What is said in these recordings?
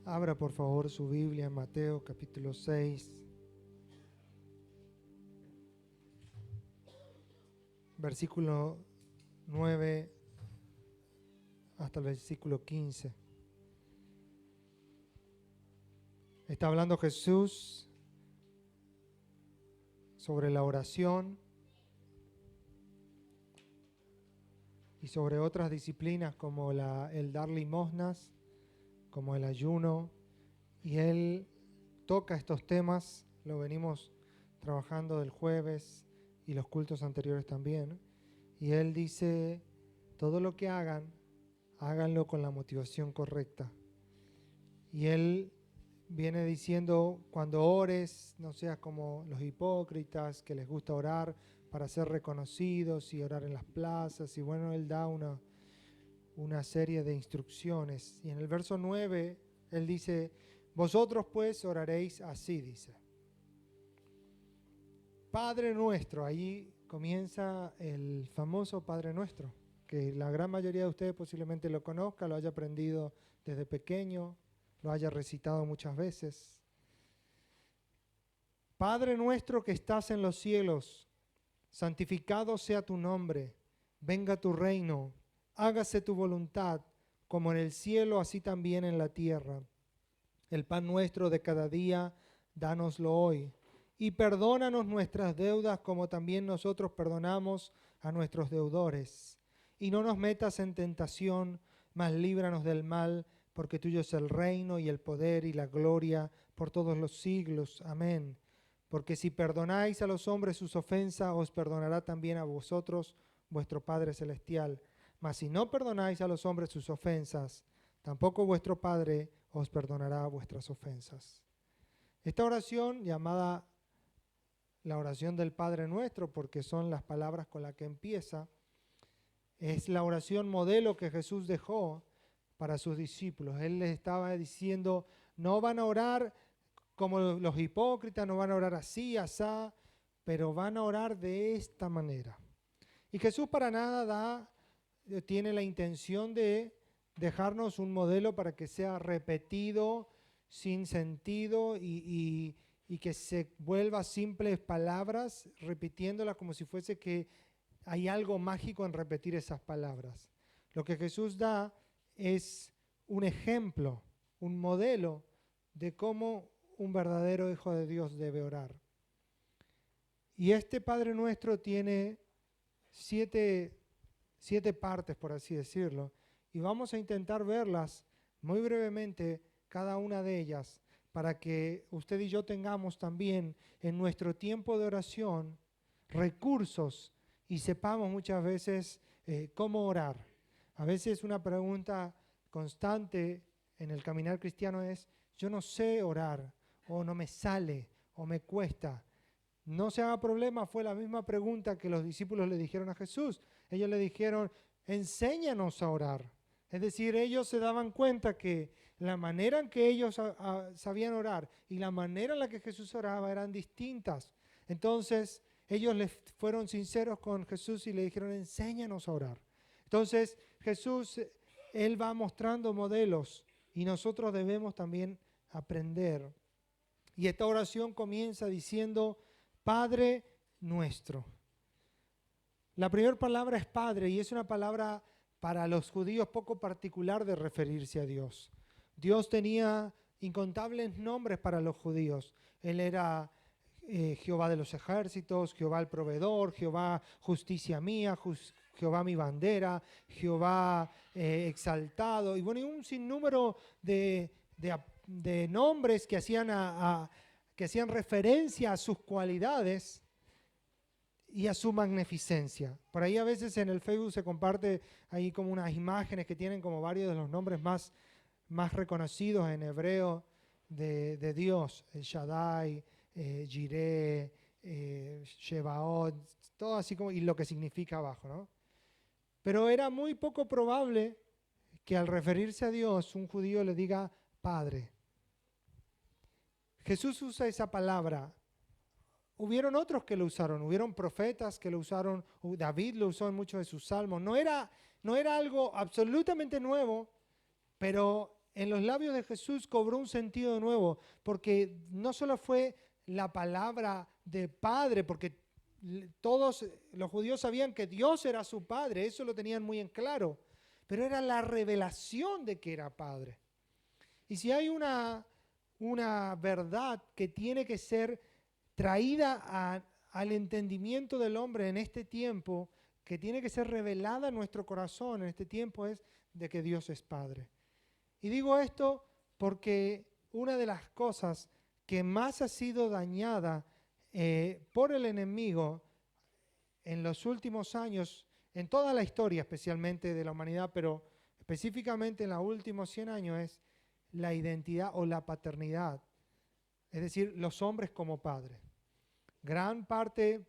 Abra por favor su Biblia en Mateo capítulo 6, versículo 9 hasta el versículo 15. Está hablando Jesús sobre la oración y sobre otras disciplinas como el dar limosnas, como el ayuno, y Él toca estos temas, lo venimos trabajando del jueves y los cultos anteriores también, y Él dice, todo lo que hagan, háganlo con la motivación correcta. Y Él viene diciendo, cuando ores, no seas como los hipócritas que les gusta orar para ser reconocidos y orar en las plazas, y bueno, Él da una serie de instrucciones. Y en el verso 9, Él dice, vosotros pues oraréis así, dice. Padre nuestro, ahí comienza el famoso Padre Nuestro, que la gran mayoría de ustedes posiblemente lo conozca, lo haya aprendido desde pequeño, lo haya recitado muchas veces. Padre nuestro que estás en los cielos, santificado sea tu nombre, venga tu reino, hágase tu voluntad, como en el cielo, así también en la tierra. El pan nuestro de cada día, dánoslo hoy. Y perdónanos nuestras deudas, como también nosotros perdonamos a nuestros deudores. Y no nos metas en tentación, mas líbranos del mal, porque tuyo es el reino y el poder y la gloria por todos los siglos. Amén. Porque si perdonáis a los hombres sus ofensas, os perdonará también a vosotros vuestro Padre Celestial. Mas si no perdonáis a los hombres sus ofensas, tampoco vuestro Padre os perdonará vuestras ofensas. Esta oración, llamada la oración del Padre Nuestro, porque son las palabras con las que empieza, es la oración modelo que Jesús dejó para sus discípulos. Él les estaba diciendo, no van a orar como los hipócritas, no van a orar así, asá, pero van a orar de esta manera. Y Jesús para nada tiene la intención de dejarnos un modelo para que sea repetido sin sentido y que se vuelva simples palabras, repitiéndolas como si fuese que hay algo mágico en repetir esas palabras. Lo que Jesús da es un ejemplo, un modelo de cómo un verdadero hijo de Dios debe orar. Y este Padre Nuestro tiene siete partes, por así decirlo, y vamos a intentar verlas muy brevemente, cada una de ellas, para que usted y yo tengamos también en nuestro tiempo de oración recursos y sepamos muchas veces cómo orar. A veces una pregunta constante en el caminar cristiano es, yo no sé orar, o no me sale, o me cuesta. No se haga problema, fue la misma pregunta que los discípulos le dijeron a Jesús. Ellos le dijeron, enséñanos a orar. Es decir, ellos se daban cuenta que la manera en que ellos sabían orar y la manera en la que Jesús oraba eran distintas. Entonces, ellos les fueron sinceros con Jesús y le dijeron, enséñanos a orar. Entonces, Jesús, Él va mostrando modelos y nosotros debemos también aprender. Y esta oración comienza diciendo, Padre nuestro. La primera palabra es Padre y es una palabra para los judíos poco particular de referirse a Dios. Dios tenía incontables nombres para los judíos. Él era Jehová de los ejércitos, Jehová el proveedor, Jehová justicia mía, Jehová mi bandera, Jehová exaltado. Y bueno, y un sinnúmero de nombres que hacían referencia a sus cualidades y a su magnificencia. Por ahí a veces en el Facebook se comparte ahí como unas imágenes que tienen como varios de los nombres más reconocidos en hebreo de Dios, el Shaddai, Jireh, Shebaot, todo así como, y lo que significa abajo, ¿no? Pero era muy poco probable que al referirse a Dios un judío le diga Padre. Jesús usa esa palabra. Hubieron otros que lo usaron, hubieron profetas que lo usaron, David lo usó en muchos de sus salmos. No era algo absolutamente nuevo, pero en los labios de Jesús cobró un sentido nuevo, porque no solo fue la palabra de padre, porque todos los judíos sabían que Dios era su padre, eso lo tenían muy en claro, pero era la revelación de que era padre. Y si hay una verdad que tiene que ser traída al entendimiento del hombre en este tiempo, que tiene que ser revelada en nuestro corazón en este tiempo, es de que Dios es Padre. Y digo esto porque una de las cosas que más ha sido dañada por el enemigo en los últimos años, en toda la historia especialmente de la humanidad, pero específicamente en los últimos 100 años, es la identidad o la paternidad. Es decir, los hombres como padres. Gran parte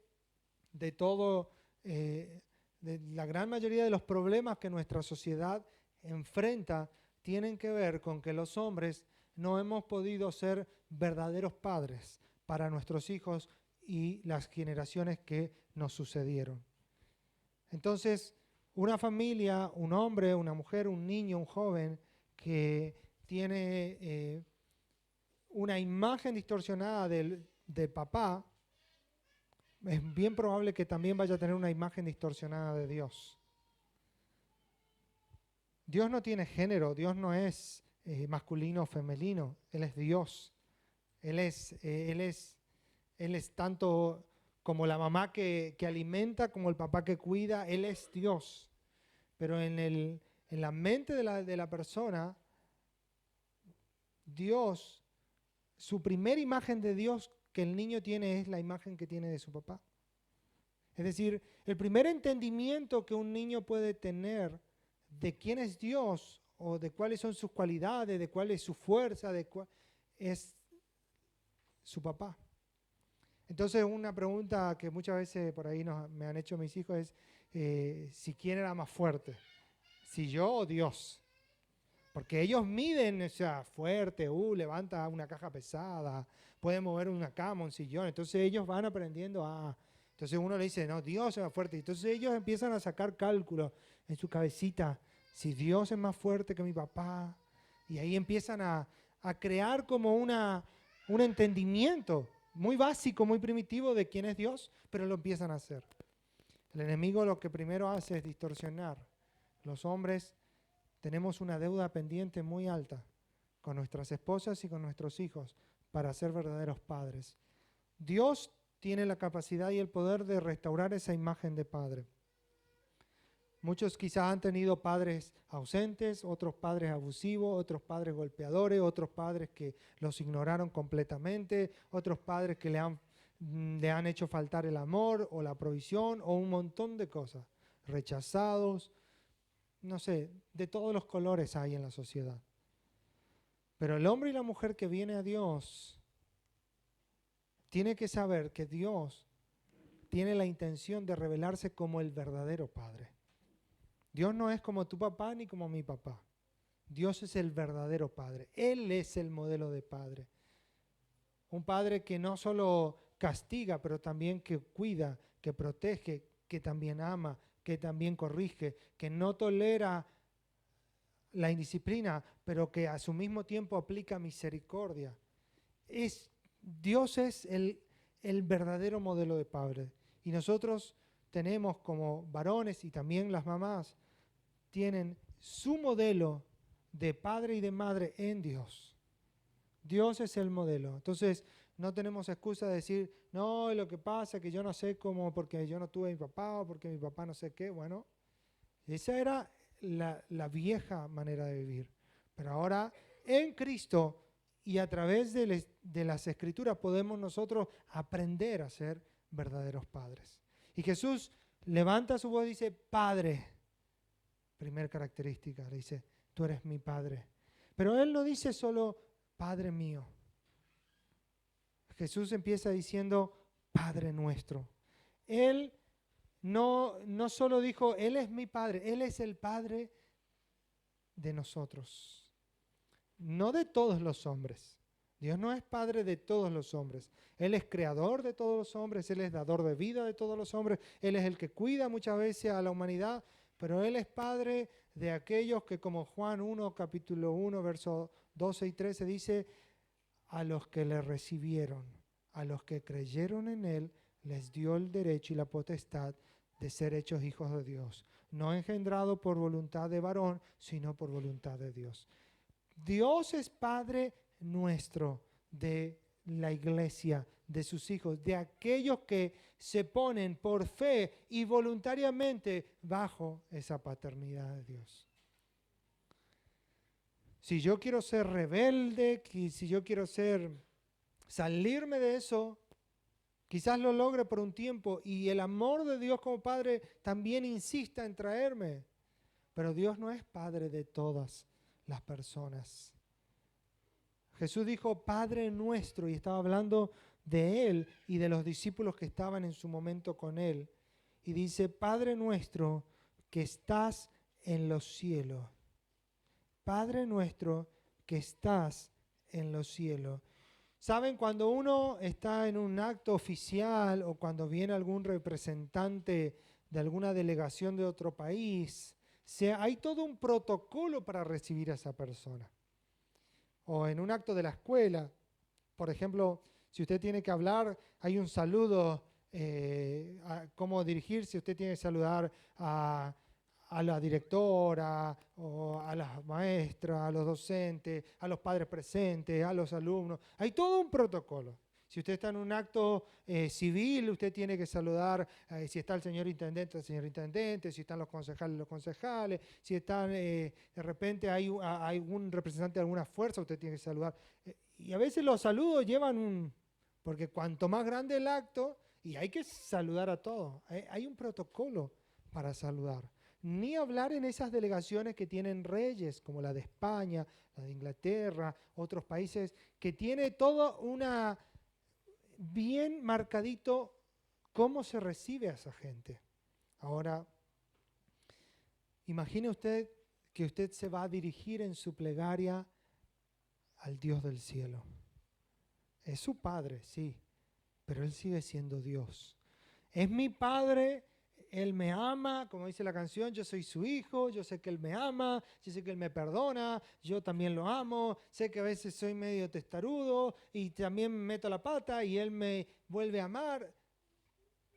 de todo, de la gran mayoría de los problemas que nuestra sociedad enfrenta tienen que ver con que los hombres no hemos podido ser verdaderos padres para nuestros hijos y las generaciones que nos sucedieron. Entonces, una familia, un hombre, una mujer, un niño, un joven que tiene una imagen distorsionada de papá, es bien probable que también vaya a tener una imagen distorsionada de Dios. Dios no tiene género, Dios no es masculino o femenino, Él es Dios. Él es tanto como la mamá que alimenta, como el papá que cuida, Él es Dios. Pero en la mente de la persona, Dios, su primera imagen de Dios que el niño tiene es la imagen que tiene de su papá. Es decir, el primer entendimiento que un niño puede tener de quién es Dios o de cuáles son sus cualidades, de cuál es su fuerza, es su papá. Entonces una pregunta que muchas veces por ahí me han hecho mis hijos es si quién era más fuerte, si yo o Dios. Porque ellos miden, o sea, fuerte, levanta una caja pesada, puede mover una cama, un sillón. Entonces ellos van aprendiendo a... Entonces uno le dice, no, Dios es más fuerte. Entonces ellos empiezan a sacar cálculos en su cabecita. Si Dios es más fuerte que mi papá. Y ahí empiezan a crear como un entendimiento muy básico, muy primitivo de quién es Dios, pero lo empiezan a hacer. El enemigo lo que primero hace es distorsionar. Los hombres tenemos una deuda pendiente muy alta con nuestras esposas y con nuestros hijos para ser verdaderos padres. Dios tiene la capacidad y el poder de restaurar esa imagen de padre. Muchos quizás han tenido padres ausentes, otros padres abusivos, otros padres golpeadores, otros padres que los ignoraron completamente, otros padres que le han hecho faltar el amor o la provisión o un montón de cosas, rechazados. No sé, de todos los colores hay en la sociedad. Pero el hombre y la mujer que viene a Dios tiene que saber que Dios tiene la intención de revelarse como el verdadero Padre. Dios no es como tu papá ni como mi papá. Dios es el verdadero Padre. Él es el modelo de Padre. Un Padre que no solo castiga, pero también que cuida, que protege, que también ama, que también corrige, que no tolera la indisciplina, pero que a su mismo tiempo aplica misericordia. Dios es el verdadero modelo de Padre. Y nosotros tenemos como varones y también las mamás tienen su modelo de padre y de madre en Dios. Dios es el modelo. Entonces no tenemos excusa de decir, no, lo que pasa es que yo no sé cómo, porque yo no tuve a mi papá o porque mi papá no sé qué. Bueno, esa era la vieja manera de vivir. Pero ahora en Cristo y a través de las Escrituras podemos nosotros aprender a ser verdaderos padres. Y Jesús levanta su voz y dice, Padre. Primera característica, le dice, tú eres mi Padre. Pero Él no dice solo, Padre mío. Jesús empieza diciendo, Padre nuestro. Él no solo dijo, Él es mi Padre, Él es el Padre de nosotros. No de todos los hombres. Dios no es Padre de todos los hombres. Él es creador de todos los hombres, Él es dador de vida de todos los hombres, Él es el que cuida muchas veces a la humanidad, pero Él es Padre de aquellos que, como Juan 1, capítulo 1, versos 12 y 13 dice, a los que le recibieron, a los que creyeron en Él, les dio el derecho y la potestad de ser hechos hijos de Dios, no engendrado por voluntad de varón, sino por voluntad de Dios. Dios es Padre nuestro, de la iglesia, de sus hijos, de aquellos que se ponen por fe y voluntariamente bajo esa paternidad de Dios. Si yo quiero ser rebelde, si yo quiero salirme de eso, quizás lo logre por un tiempo y el amor de Dios como Padre también insista en traerme. Pero Dios no es Padre de todas las personas. Jesús dijo Padre nuestro y estaba hablando de Él y de los discípulos que estaban en su momento con Él. Y dice, Padre nuestro que estás en los cielos. Padre nuestro que estás en los cielos. ¿Saben? Cuando uno está en un acto oficial o cuando viene algún representante de alguna delegación de otro país, hay todo un protocolo para recibir a esa persona. O en un acto de la escuela, por ejemplo, si usted tiene que hablar, hay un saludo, cómo dirigirse, usted tiene que saludar a la directora, o a las maestras, a los docentes, a los padres presentes, a los alumnos. Hay todo un protocolo. Si usted está en un acto civil, usted tiene que saludar, si está el señor intendente, si están los concejales, si están, de repente hay un representante de alguna fuerza, usted tiene que saludar. Y a veces los saludos llevan porque cuanto más grande el acto, y hay que saludar a todos, hay un protocolo para saludar. Ni hablar en esas delegaciones que tienen reyes, como la de España, la de Inglaterra, otros países, que tiene todo bien marcadito cómo se recibe a esa gente. Ahora, imagine usted que usted se va a dirigir en su plegaria al Dios del cielo. Es su Padre, sí, pero Él sigue siendo Dios. Es mi Padre. Él me ama, como dice la canción, yo soy su hijo, yo sé que Él me ama, yo sé que Él me perdona, yo también lo amo, sé que a veces soy medio testarudo y también meto la pata y Él me vuelve a amar,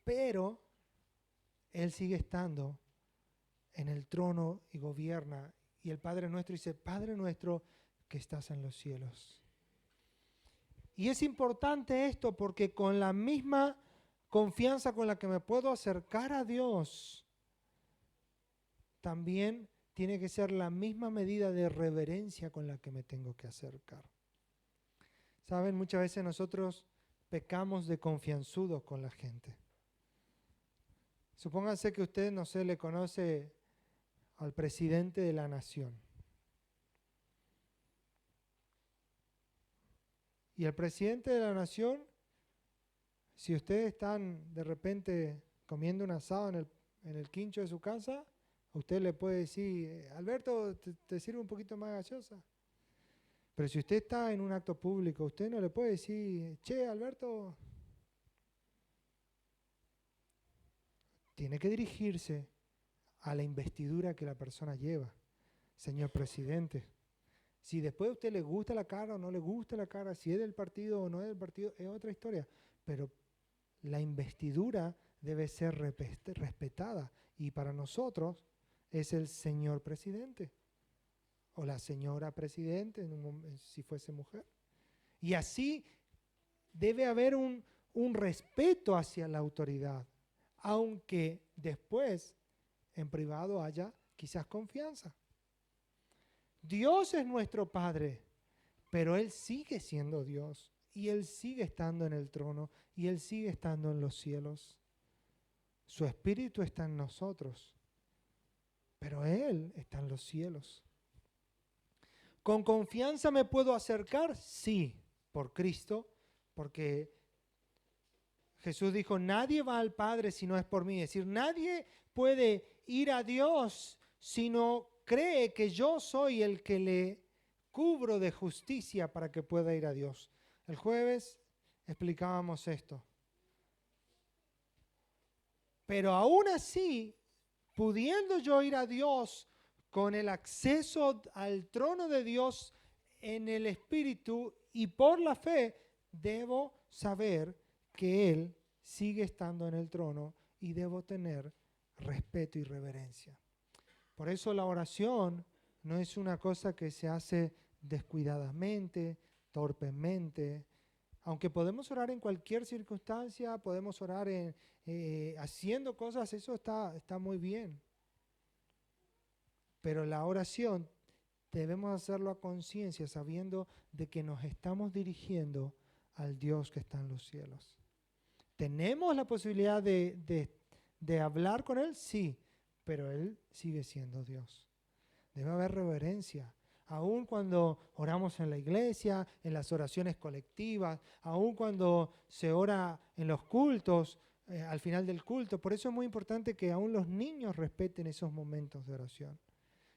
pero Él sigue estando en el trono y gobierna. Y el Padre nuestro dice, Padre nuestro que estás en los cielos. Y es importante esto porque con la misma confianza con la que me puedo acercar a Dios, también tiene que ser la misma medida de reverencia con la que me tengo que acercar. Saben, muchas veces nosotros pecamos de confianzudos con la gente. Supónganse que usted, no sé, le conoce al presidente de la nación. Y el presidente de la nación, si ustedes están de repente comiendo un asado en el quincho de su casa, usted le puede decir, Alberto, ¿te sirve un poquito más gaseosa? Pero si usted está en un acto público, usted no le puede decir, che, Alberto. Tiene que dirigirse a la investidura que la persona lleva. Señor presidente, si después a usted le gusta la cara o no le gusta la cara, si es del partido o no es del partido, es otra historia. Pero la investidura debe ser respetada. Y para nosotros es el señor presidente o la señora presidente, si fuese mujer. Y así debe haber un respeto hacia la autoridad, aunque después en privado haya quizás confianza. Dios es nuestro Padre, pero Él sigue siendo Dios y Él sigue estando en el trono y Él sigue estando en los cielos. Su Espíritu está en nosotros, pero Él está en los cielos. ¿Con confianza me puedo acercar? Sí, por Cristo, porque Jesús dijo, nadie va al Padre si no es por mí. Es decir, nadie puede ir a Dios si no cree que yo soy el que le cubro de justicia para que pueda ir a Dios. El jueves explicábamos esto. Pero aún así, pudiendo yo ir a Dios con el acceso al trono de Dios en el Espíritu y por la fe, debo saber que Él sigue estando en el trono y debo tener respeto y reverencia. Por eso la oración no es una cosa que se hace descuidadamente, torpemente. Aunque podemos orar en cualquier circunstancia, podemos orar haciendo cosas, eso está muy bien. Pero la oración debemos hacerlo a conciencia, sabiendo de que nos estamos dirigiendo al Dios que está en los cielos. ¿Tenemos la posibilidad de hablar con Él? Sí, pero Él sigue siendo Dios. Debe haber reverencia. Aún cuando oramos en la iglesia, en las oraciones colectivas, aún cuando se ora en los cultos, al final del culto. Por eso es muy importante que aún los niños respeten esos momentos de oración.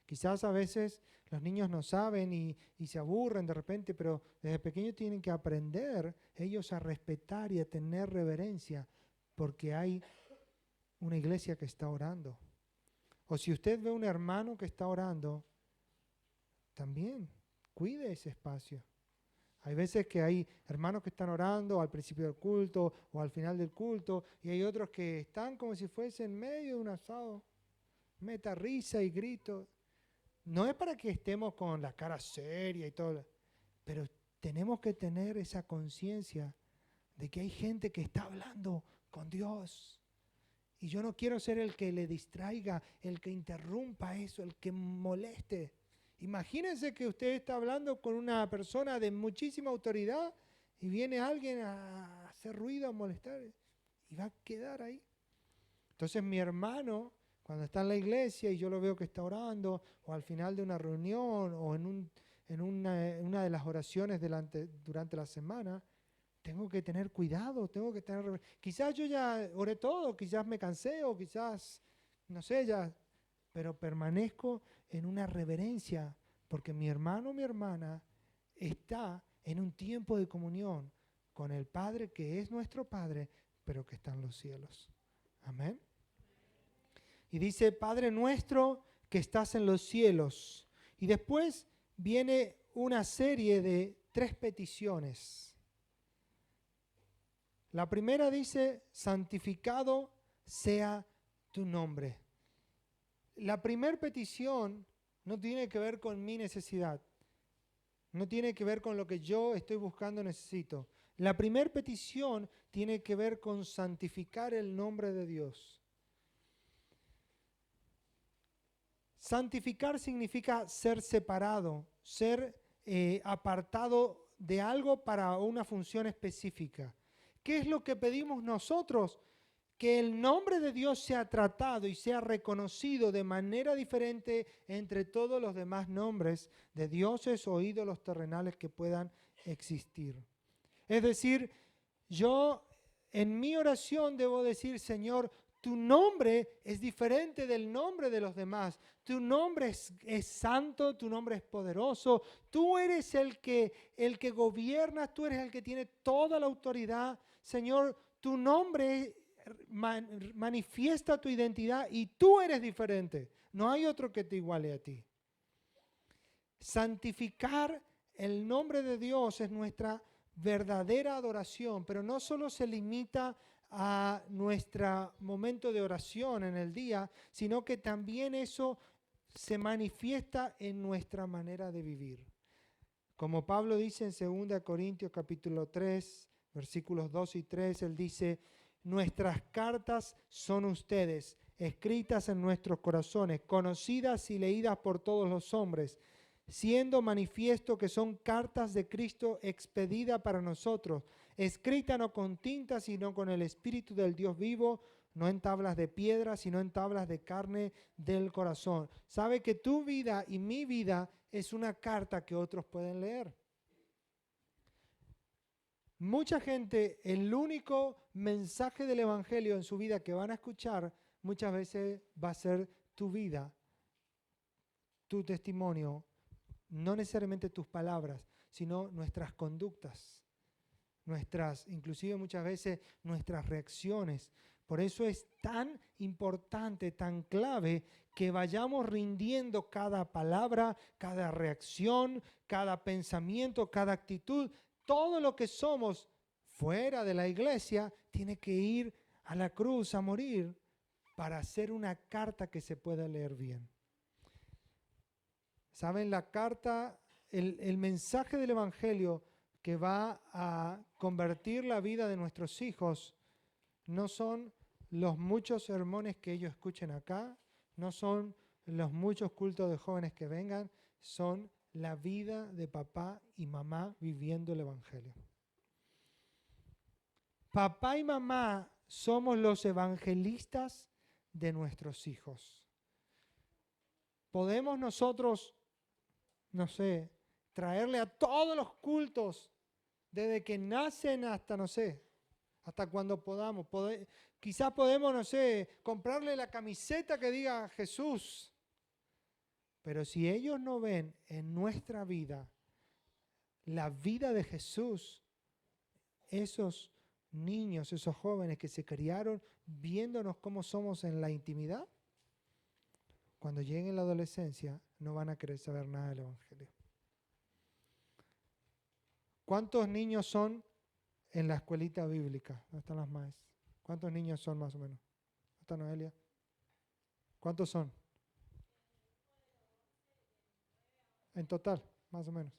Quizás a veces los niños no saben y se aburren de repente, pero desde pequeños tienen que aprender ellos a respetar y a tener reverencia, porque hay una iglesia que está orando. O si usted ve a un hermano que está orando, también cuide ese espacio. Hay veces que hay hermanos que están orando al principio del culto o al final del culto, y hay otros que están como si fuesen en medio de un asado, meta risa y grito. No es para que estemos con la cara seria y todo, pero tenemos que tener esa conciencia de que hay gente que está hablando con Dios. Y yo no quiero ser el que le distraiga, el que interrumpa eso, el que moleste. Imagínense que usted está hablando con una persona de muchísima autoridad y viene alguien a hacer ruido, a molestar, y va a quedar ahí. Entonces mi hermano, cuando está en la iglesia y yo lo veo que está orando, o al final de una reunión, o en una de las oraciones durante la semana, tengo que tener cuidado, quizás yo ya oré todo, quizás me cansé, o quizás, no sé, ya, pero permanezco en una reverencia, porque mi hermano o mi hermana está en un tiempo de comunión con el Padre que es nuestro Padre, pero que está en los cielos. Amén. Y dice, Padre nuestro que estás en los cielos. Y después viene una serie de 3 peticiones. La primera dice, santificado sea tu nombre. La primera petición no tiene que ver con mi necesidad. No tiene que ver con lo que yo estoy buscando, necesito. La primera petición tiene que ver con santificar el nombre de Dios. Santificar significa ser separado, ser apartado de algo para una función específica. ¿Qué es lo que pedimos nosotros? Que el nombre de Dios sea tratado y sea reconocido de manera diferente entre todos los demás nombres de dioses o ídolos terrenales que puedan existir. Es decir, yo en mi oración debo decir, Señor, tu nombre es diferente del nombre de los demás. Tu nombre es santo, tu nombre es poderoso. Tú eres el que gobiernas, tú eres el que tiene toda la autoridad. Señor, tu nombre manifiesta tu identidad y tú eres diferente. No hay otro que te iguale a ti. Santificar el nombre de Dios es nuestra verdadera adoración, pero no solo se limita a nuestro momento de oración en el día, sino que también eso se manifiesta en nuestra manera de vivir. Como Pablo dice en 2 Corintios capítulo 3, versículos 2 y 3, él dice, nuestras cartas son ustedes, escritas en nuestros corazones, conocidas y leídas por todos los hombres, siendo manifiesto que son cartas de Cristo expedidas para nosotros, escritas no con tinta, sino con el Espíritu del Dios vivo, no en tablas de piedra, sino en tablas de carne del corazón. Sabe que tu vida y mi vida es una carta que otros pueden leer. Mucha gente, el único mensaje del Evangelio en su vida que van a escuchar, muchas veces va a ser tu vida, tu testimonio, no necesariamente tus palabras, sino nuestras conductas, inclusive muchas veces nuestras reacciones. Por eso es tan importante, tan clave que vayamos rindiendo cada palabra, cada reacción, cada pensamiento, cada actitud. Todo lo que somos fuera de la iglesia tiene que ir a la cruz a morir para hacer una carta que se pueda leer bien. ¿Saben? La carta, el mensaje del Evangelio que va a convertir la vida de nuestros hijos no son los muchos sermones que ellos escuchen acá, no son los muchos cultos de jóvenes que vengan, son la vida de papá y mamá viviendo el Evangelio. Papá y mamá somos los evangelistas de nuestros hijos. Podemos nosotros, no sé, traerle a todos los cultos, desde que nacen hasta, no sé, hasta cuando podamos. Quizás podemos, no sé, comprarle la camiseta que diga Jesús. Pero si ellos no ven en nuestra vida la vida de Jesús, esos niños, esos jóvenes que se criaron viéndonos cómo somos en la intimidad, cuando lleguen a la adolescencia no van a querer saber nada del Evangelio. ¿Cuántos niños son en la escuelita bíblica? ¿Dónde están las maestras? ¿Cuántos niños son más o menos? ¿Dónde está Noelia? ¿Cuántos son? En total, más o menos.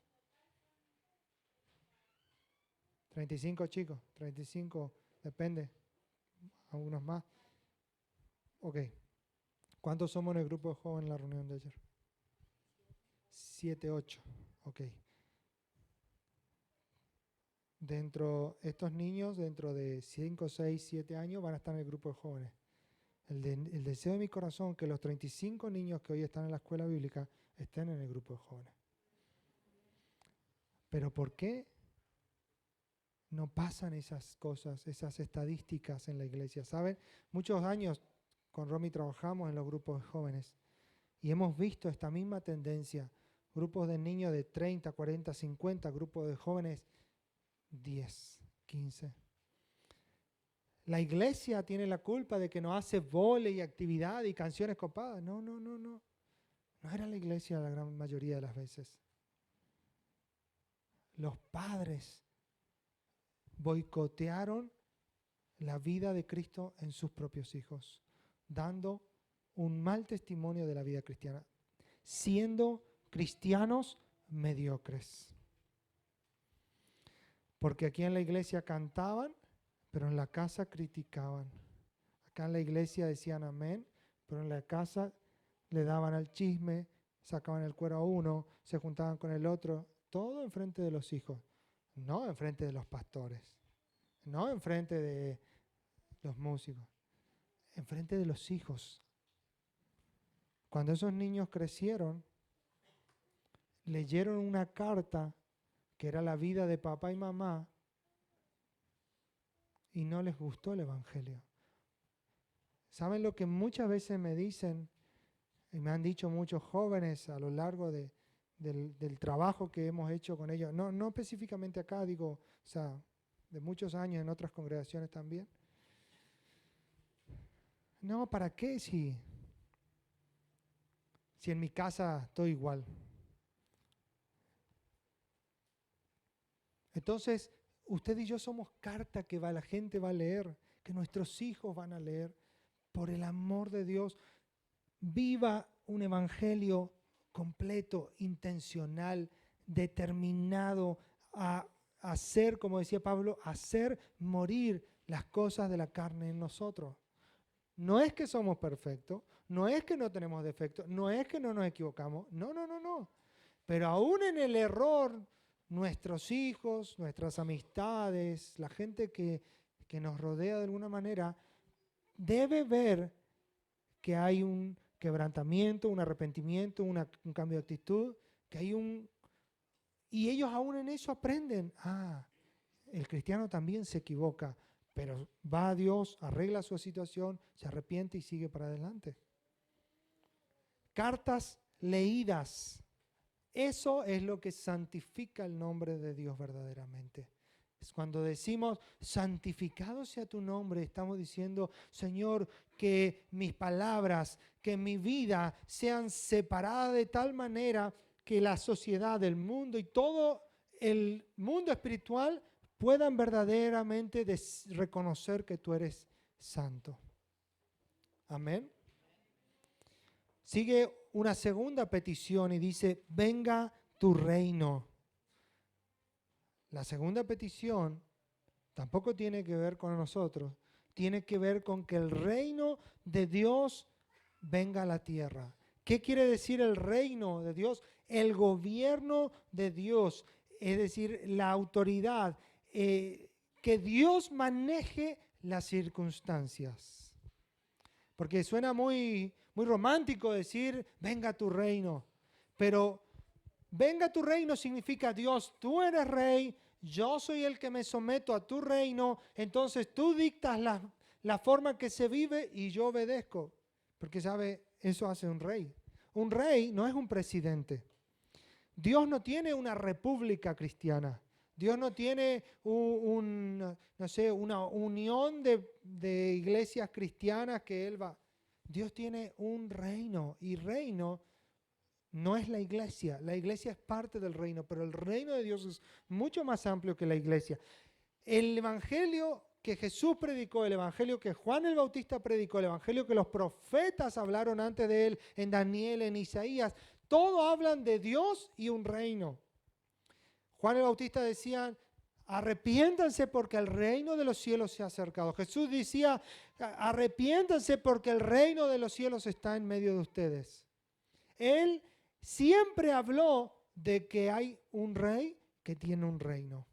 35 chicos, 35, depende, algunos más. Ok. ¿Cuántos somos en el grupo de jóvenes en la reunión de ayer? 7, 8. Ok. Estos niños, dentro de 5, 6, 7 años, van a estar en el grupo de jóvenes. El deseo de mi corazón es que los 35 niños que hoy están en la escuela bíblica estén en el grupo de jóvenes. Pero ¿por qué no pasan esas cosas, esas estadísticas en la iglesia? ¿Saben? Muchos años con Romy trabajamos en los grupos de jóvenes y hemos visto esta misma tendencia. Grupos de niños de 30, 40, 50, grupos de jóvenes 10, 15. La iglesia tiene la culpa de que no hace vóley y actividad y canciones copadas. No. No era la iglesia la gran mayoría de las veces. Los padres boicotearon la vida de Cristo en sus propios hijos, dando un mal testimonio de la vida cristiana, siendo cristianos mediocres. Porque aquí en la iglesia cantaban, pero en la casa criticaban. Acá en la iglesia decían amén, pero en la casa le daban al chisme, sacaban el cuero a uno, se juntaban con el otro, todo enfrente de los hijos, no enfrente de los pastores, no enfrente de los músicos, enfrente de los hijos. Cuando esos niños crecieron, leyeron una carta que era la vida de papá y mamá y no les gustó el Evangelio. ¿Saben lo que muchas veces me dicen y me han dicho muchos jóvenes a lo largo del trabajo que hemos hecho con ellos? No específicamente acá, digo, o sea, de muchos años en otras congregaciones también. No, ¿para qué si en mi casa estoy igual? Entonces, usted y yo somos carta que la gente va a leer, que nuestros hijos van a leer. Por el amor de Dios, viva un evangelio completo, intencional, determinado a hacer, como decía Pablo, hacer morir las cosas de la carne en nosotros. No es que somos perfectos, no es que no tenemos defectos, no es que no nos equivocamos, no. Pero aún en el error, nuestros hijos, nuestras amistades, la gente que nos rodea de alguna manera, debe ver que hay un quebrantamiento, un arrepentimiento, un cambio de actitud, que hay y ellos aún en eso aprenden. El cristiano también se equivoca, pero va a Dios, arregla su situación, se arrepiente y sigue para adelante. Cartas leídas. Eso es lo que santifica el nombre de Dios verdaderamente. Cuando decimos, santificado sea tu nombre, estamos diciendo, Señor, que mis palabras, que mi vida sean separadas de tal manera que la sociedad, el mundo y todo el mundo espiritual puedan verdaderamente reconocer que tú eres santo. Amén. Sigue una segunda petición y dice, venga tu reino. La segunda petición tampoco tiene que ver con nosotros, tiene que ver con que el reino de Dios venga a la tierra. ¿Qué quiere decir el reino de Dios? El gobierno de Dios, es decir, la autoridad, que Dios maneje las circunstancias. Porque suena muy romántico decir, venga tu reino, pero venga tu reino significa, Dios, tú eres rey, yo soy el que me someto a tu reino, entonces tú dictas la forma que se vive y yo obedezco. Porque, ¿sabe? Eso hace un rey. Un rey no es un presidente. Dios no tiene una república cristiana. Dios no tiene no sé, una unión de iglesias cristianas que Él va. Dios tiene un reino y reino no es la iglesia es parte del reino, pero el reino de Dios es mucho más amplio que la iglesia. El evangelio que Jesús predicó, el evangelio que Juan el Bautista predicó, el evangelio que los profetas hablaron antes de él, en Daniel, en Isaías, todos hablan de Dios y un reino. Juan el Bautista decía, arrepiéntanse porque el reino de los cielos se ha acercado. Jesús decía, arrepiéntanse porque el reino de los cielos está en medio de ustedes. Él siempre habló de que hay un rey que tiene un reino.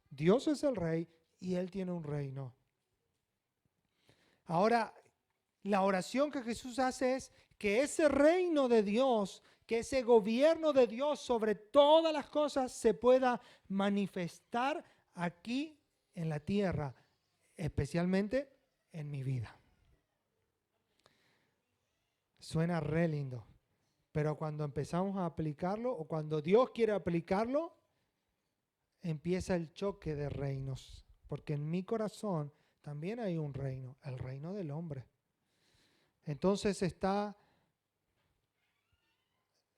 Dios es el rey y Él tiene un reino. Ahora, la oración que Jesús hace es que ese reino de Dios, que ese gobierno de Dios sobre todas las cosas se pueda manifestar aquí en la tierra, especialmente en mi vida. Suena re lindo. Pero cuando empezamos a aplicarlo, o cuando Dios quiere aplicarlo, empieza el choque de reinos. Porque en mi corazón también hay un reino, el reino del hombre. Entonces está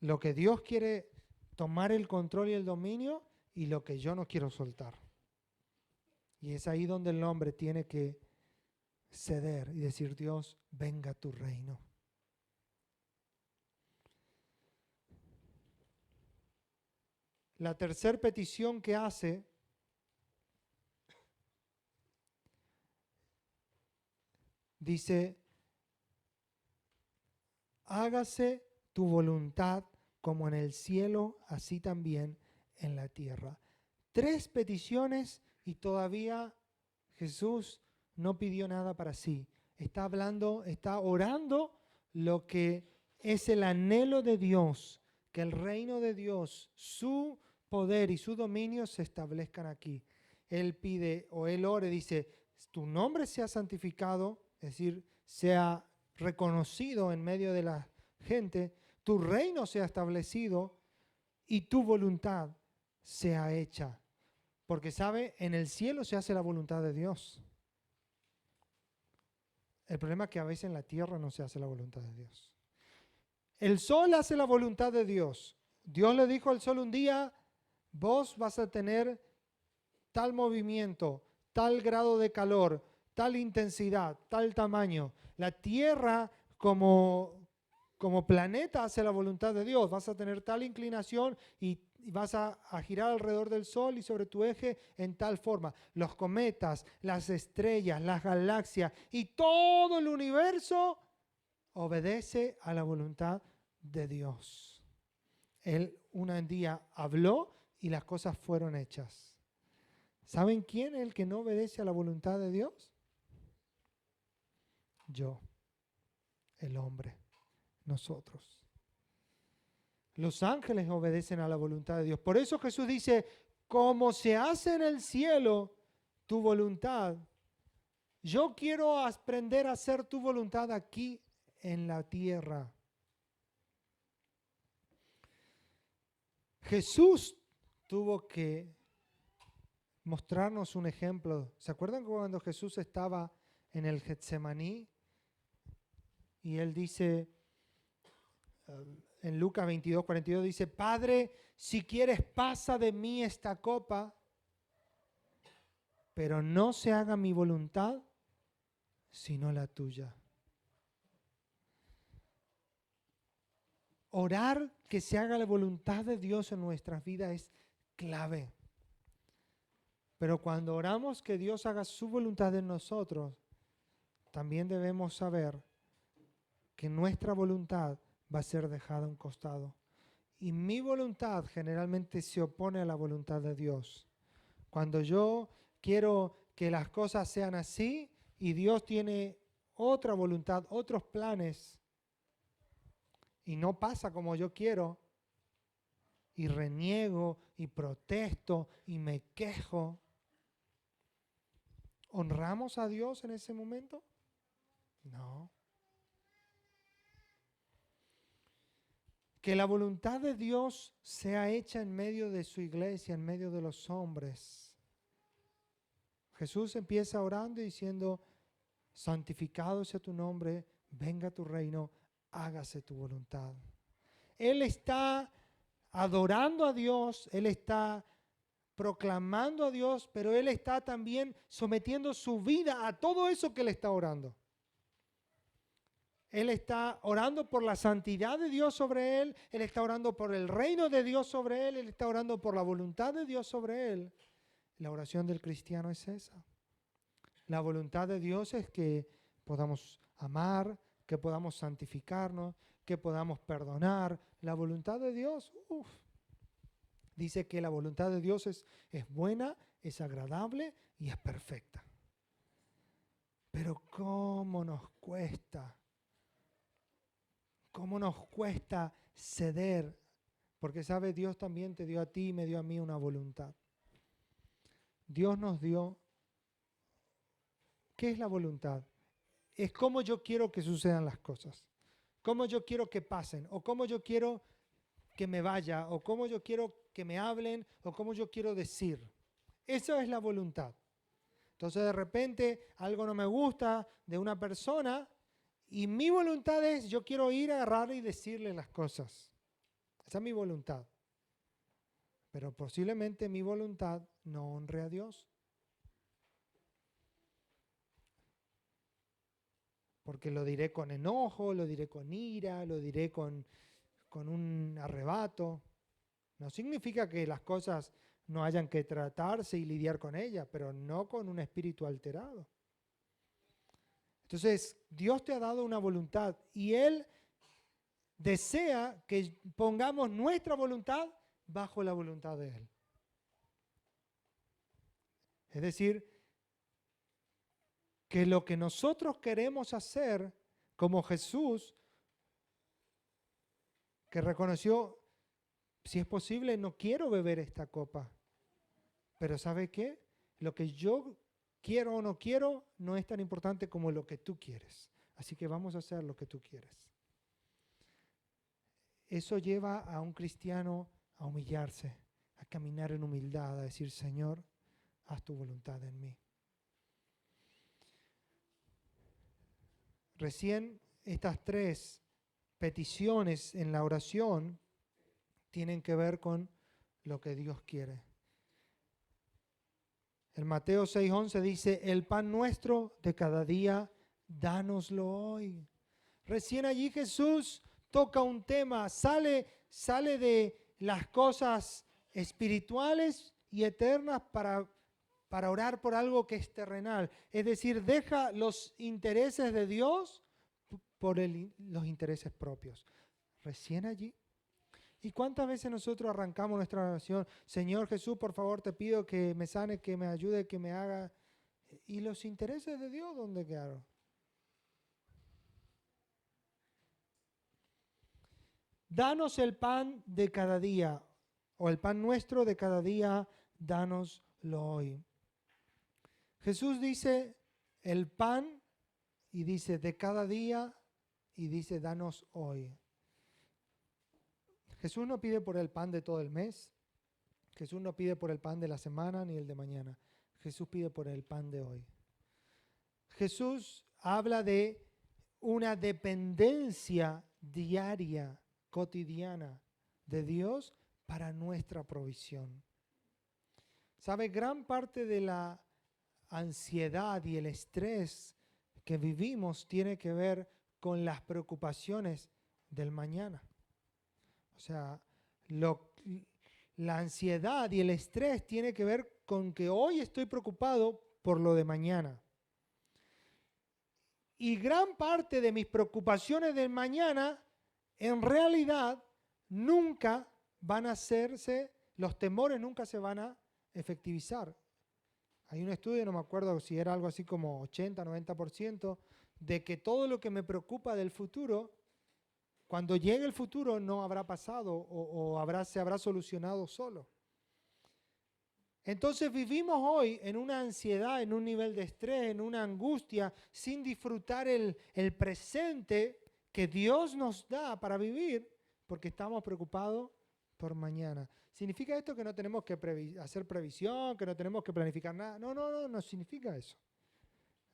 lo que Dios quiere tomar el control y el dominio y lo que yo no quiero soltar. Y es ahí donde el hombre tiene que ceder y decir, Dios, venga tu reino. La tercera petición que hace dice, hágase tu voluntad como en el cielo, así también en la tierra. 3 peticiones y todavía Jesús no pidió nada para sí. Está hablando, está orando lo que es el anhelo de Dios, que el reino de Dios, su poder y su dominio se establezcan aquí. Él pide o él ora y dice, tu nombre sea santificado, es decir, sea reconocido en medio de la gente, tu reino sea establecido y tu voluntad sea hecha. Porque, ¿sabe? En el cielo se hace la voluntad de Dios. El problema es que a veces en la tierra no se hace la voluntad de Dios. El sol hace la voluntad de Dios. Dios le dijo al sol un día, vos vas a tener tal movimiento, tal grado de calor, tal intensidad, tal tamaño. La tierra como planeta hace la voluntad de Dios. Vas a tener tal inclinación y vas a girar alrededor del sol y sobre tu eje en tal forma. Los cometas, las estrellas, las galaxias y todo el universo obedece a la voluntad de Dios. Él un día habló y las cosas fueron hechas. ¿Saben quién es el que no obedece a la voluntad de Dios? Yo, el hombre, nosotros. Los ángeles obedecen a la voluntad de Dios. Por eso Jesús dice, como se hace en el cielo tu voluntad, yo quiero aprender a hacer tu voluntad aquí en la tierra. Jesús tuvo que mostrarnos un ejemplo. ¿Se acuerdan cuando Jesús estaba en el Getsemaní? Y Él dice, en Lucas 22:42, dice, Padre, si quieres pasa de mí esta copa, pero no se haga mi voluntad, sino la tuya. Orar que se haga la voluntad de Dios en nuestras vidas es clave. Pero cuando oramos que Dios haga su voluntad en nosotros, también debemos saber que nuestra voluntad va a ser dejada a un costado. Y mi voluntad generalmente se opone a la voluntad de Dios. Cuando yo quiero que las cosas sean así y Dios tiene otra voluntad, otros planes, y no pasa como yo quiero, y reniego y protesto y me quejo, ¿honramos a Dios en ese momento? No. Que la voluntad de Dios sea hecha en medio de su iglesia, en medio de los hombres. Jesús empieza orando y diciendo, santificado sea tu nombre, venga tu reino, hágase tu voluntad. Él está adorando a Dios, Él está proclamando a Dios, pero Él está también sometiendo su vida a todo eso que Él está orando. Él está orando por la santidad de Dios sobre Él, Él está orando por el reino de Dios sobre Él, Él está orando por la voluntad de Dios sobre Él. La oración del cristiano es esa. La voluntad de Dios es que podamos amar, que podamos santificarnos, que podamos perdonar. La voluntad de Dios, dice que la voluntad de Dios es buena, es agradable y es perfecta. Pero ¿cómo nos cuesta? ¿Cómo nos cuesta ceder? Porque, ¿sabe? Dios también te dio a ti y me dio a mí una voluntad. Dios nos dio. ¿Qué es la voluntad? Es cómo yo quiero que sucedan las cosas. Cómo yo quiero que pasen. O cómo yo quiero que me vaya. O cómo yo quiero que me hablen. O cómo yo quiero decir. Eso es la voluntad. Entonces, de repente, algo no me gusta de una persona. Y mi voluntad es, yo quiero ir a agarrar y decirle las cosas. Esa es mi voluntad. Pero posiblemente mi voluntad no honre a Dios. Porque lo diré con enojo, lo diré con ira, lo diré con un arrebato. No significa que las cosas no hayan que tratarse y lidiar con ellas, pero no con un espíritu alterado. Entonces, Dios te ha dado una voluntad y Él desea que pongamos nuestra voluntad bajo la voluntad de Él. Es decir, que lo que nosotros queremos hacer, como Jesús, que reconoció, si es posible, no quiero beber esta copa. Pero ¿sabe qué? Lo que yo quiero o no quiero no es tan importante como lo que tú quieres. Así que vamos a hacer lo que tú quieres. Eso lleva a un cristiano a humillarse, a caminar en humildad, a decir, Señor, haz tu voluntad en mí. Recién estas tres peticiones en la oración tienen que ver con lo que Dios quiere. En Mateo 6:11 dice, el pan nuestro de cada día, dánoslo hoy. Recién allí Jesús toca un tema, sale de las cosas espirituales y eternas para orar por algo que es terrenal. Es decir, deja los intereses de Dios por los intereses propios. Recién allí. ¿Y cuántas veces nosotros arrancamos nuestra oración? Señor Jesús, por favor, te pido que me sane, que me ayude, que me haga. ¿Y los intereses de Dios dónde quedaron? Danos el pan de cada día, o el pan nuestro de cada día, dánoslo hoy. Jesús dice el pan y dice de cada día y dice danos hoy. Jesús no pide por el pan de todo el mes. Jesús no pide por el pan de la semana ni el de mañana. Jesús pide por el pan de hoy. Jesús habla de una dependencia diaria, cotidiana de Dios para nuestra provisión. ¿Sabe? Gran parte de la ansiedad y el estrés que vivimos tiene que ver con las preocupaciones del mañana. O sea, la ansiedad y el estrés tiene que ver con que hoy estoy preocupado por lo de mañana. Y gran parte de mis preocupaciones del mañana, en realidad, nunca van a hacerse, los temores nunca se van a efectivizar. Hay un estudio, no me acuerdo si era algo así como 80, 90%, de que todo lo que me preocupa del futuro, cuando llegue el futuro no habrá pasado o se habrá solucionado solo. Entonces vivimos hoy en una ansiedad, en un nivel de estrés, en una angustia, sin disfrutar el presente que Dios nos da para vivir, porque estamos preocupados por mañana. ¿Significa esto que no tenemos que hacer previsión, que no tenemos que planificar nada? No significa eso.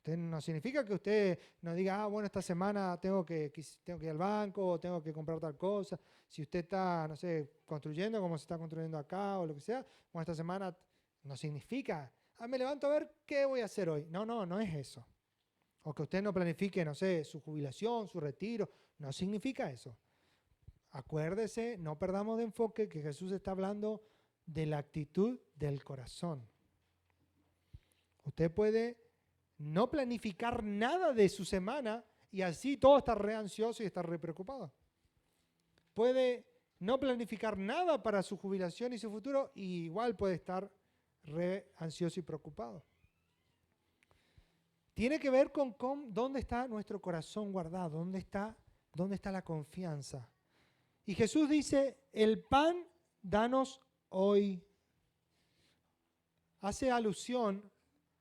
No significa que usted nos diga, bueno, esta semana tengo que ir al banco, o tengo que comprar tal cosa. Si usted está, no sé, construyendo como se está construyendo acá o lo que sea, bueno, esta semana no significa, me levanto a ver qué voy a hacer hoy. No es eso. O que usted no planifique, no sé, su jubilación, su retiro. No significa eso. Acuérdese, no perdamos de enfoque que Jesús está hablando de la actitud del corazón. Usted puede no planificar nada de su semana y así todo estar re ansioso y estar re preocupado. Puede no planificar nada para su jubilación y su futuro y igual puede estar re ansioso y preocupado. Tiene que ver con dónde está nuestro corazón guardado, dónde está la confianza. Y Jesús dice, el pan danos hoy. Hace alusión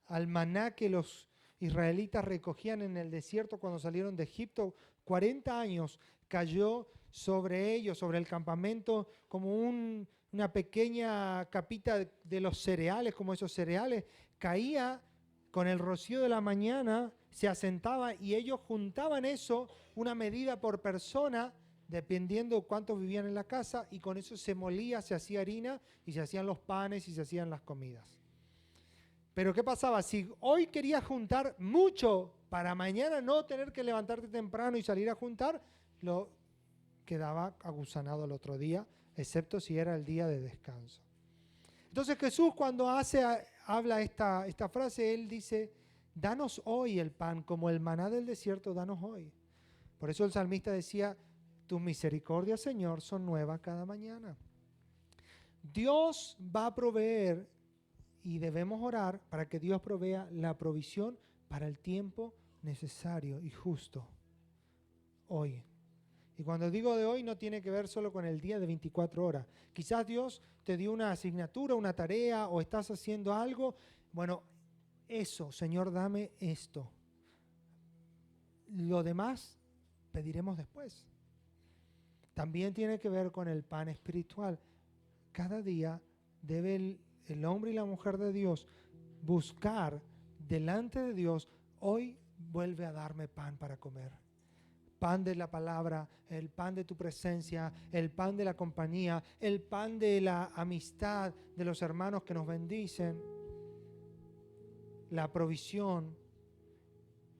al maná que los israelitas recogían en el desierto cuando salieron de Egipto. 40 años cayó sobre ellos, sobre el campamento, como una pequeña capita de los cereales, como esos cereales. Caía con el rocío de la mañana, se asentaba y ellos juntaban eso, una medida por persona, dependiendo cuántos vivían en la casa, y con eso se molía, se hacía harina y se hacían los panes y se hacían las comidas. Pero ¿qué pasaba? Si hoy querías juntar mucho para mañana no tener que levantarte temprano y salir a juntar, lo quedaba agusanado el otro día, excepto si era el día de descanso. Entonces Jesús cuando habla esta frase, Él dice, danos hoy el pan, como el maná del desierto, danos hoy. Por eso el salmista decía, tus misericordias, Señor, son nuevas cada mañana. Dios va a proveer y debemos orar para que Dios provea la provisión para el tiempo necesario y justo. Hoy. Y cuando digo de hoy no tiene que ver solo con el día de 24 horas. Quizás Dios te dio una asignatura, una tarea o estás haciendo algo. Bueno, eso, Señor, dame esto. Lo demás pediremos después. También tiene que ver con el pan espiritual. Cada día debe el hombre y la mujer de Dios buscar delante de Dios, hoy vuelve a darme pan para comer. Pan de la palabra, el pan de tu presencia, el pan de la compañía, el pan de la amistad de los hermanos que nos bendicen, la provisión.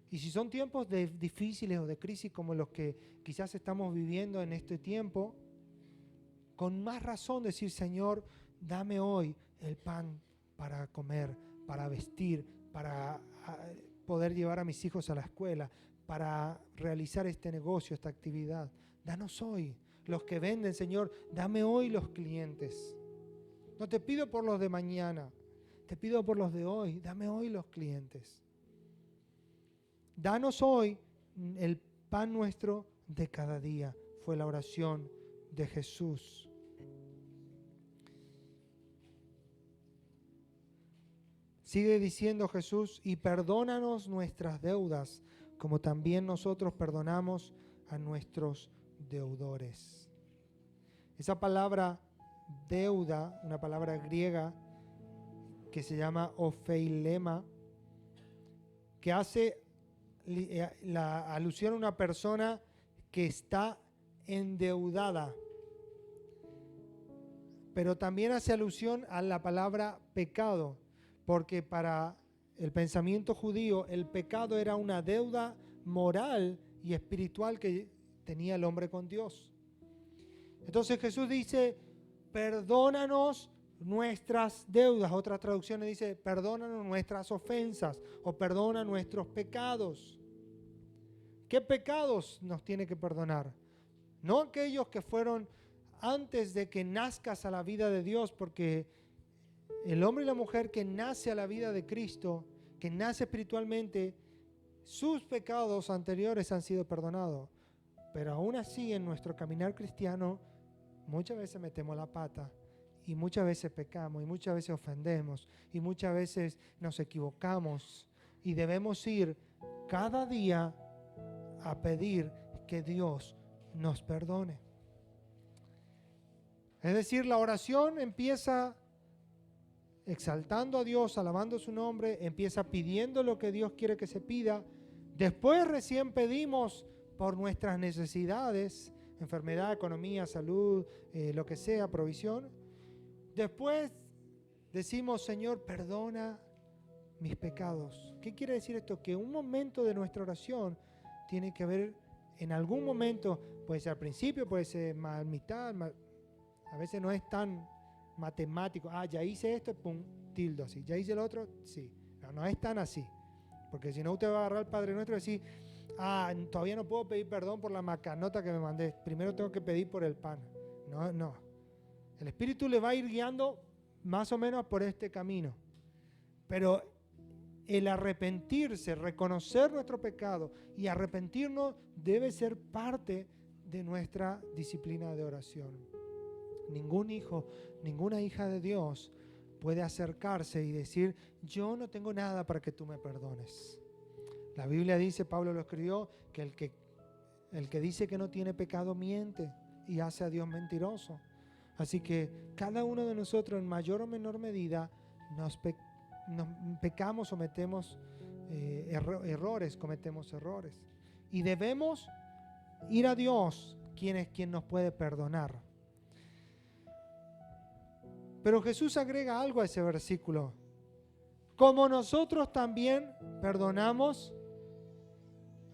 Y si son tiempos difíciles o de crisis como los que quizás estamos viviendo en este tiempo, con más razón decir, Señor, dame hoy el pan para comer, para vestir, para poder llevar a mis hijos a la escuela, para realizar este negocio, esta actividad. Danos hoy. Los que venden, Señor, dame hoy los clientes. No te pido por los de mañana, te pido por los de hoy. Dame hoy los clientes. Danos hoy el pan nuestro de cada día. Fue la oración de Jesús. Sigue diciendo Jesús, y perdónanos nuestras deudas, como también nosotros perdonamos a nuestros deudores. Esa palabra deuda, una palabra griega que se llama ofeilema, que hace la alusión a una persona que está endeudada, pero también hace alusión a la palabra pecado, porque para el pensamiento judío el pecado era una deuda moral y espiritual que tenía el hombre con Dios. Entonces Jesús dice, perdónanos nuestras deudas. Otras traducciones dice, perdónanos nuestras ofensas o perdona nuestros pecados. ¿Qué pecados nos tiene que perdonar? No aquellos que fueron antes de que nazcas a la vida de Dios, porque el hombre y la mujer que nace a la vida de Cristo, que nace espiritualmente, sus pecados anteriores han sido perdonados. Pero aún así en nuestro caminar cristiano muchas veces metemos la pata y muchas veces pecamos y muchas veces ofendemos y muchas veces nos equivocamos y debemos ir cada día a pedir que Dios nos perdone. Es decir, la oración empieza exaltando a Dios, alabando su nombre, empieza pidiendo lo que Dios quiere que se pida. Después recién pedimos por nuestras necesidades, enfermedad, economía, salud, lo que sea, provisión. Después decimos, Señor, perdona mis pecados. ¿Qué quiere decir esto? Que un momento de nuestra oración tiene que haber, en algún momento, puede ser al principio, puede ser más a mitad, a veces no es tan matemático. Ya hice esto, pum, tildo así. Ya hice el otro, sí. No es tan así. Porque si no, usted va a agarrar al Padre Nuestro y decir, todavía no puedo pedir perdón por la macanota que me mandé. Primero tengo que pedir por el pan. No. El Espíritu le va a ir guiando más o menos por este camino. Pero el arrepentirse, reconocer nuestro pecado y arrepentirnos debe ser parte de nuestra disciplina de oración. Ningún hijo, ninguna hija de Dios puede acercarse y decir, yo no tengo nada para que tú me perdones. La Biblia dice, Pablo lo escribió, que el que dice que no tiene pecado miente y hace a Dios mentiroso. Así que cada uno de nosotros en mayor o menor medida nos pecamos o cometemos errores. Y debemos ir a Dios, quien es quien nos puede perdonar. Pero Jesús agrega algo a ese versículo. Como nosotros también perdonamos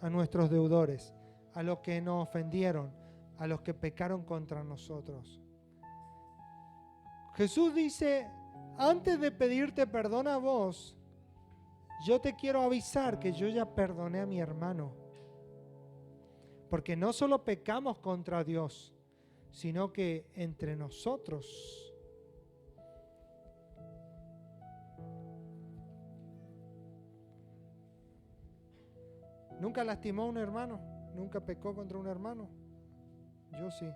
a nuestros deudores, a los que nos ofendieron, a los que pecaron contra nosotros. Jesús dice, antes de pedirte perdón a vos, yo te quiero avisar que yo ya perdoné a mi hermano. Porque no solo pecamos contra Dios, sino que entre nosotros ¿nunca lastimó a un hermano? ¿Nunca pecó contra un hermano? Yo sí.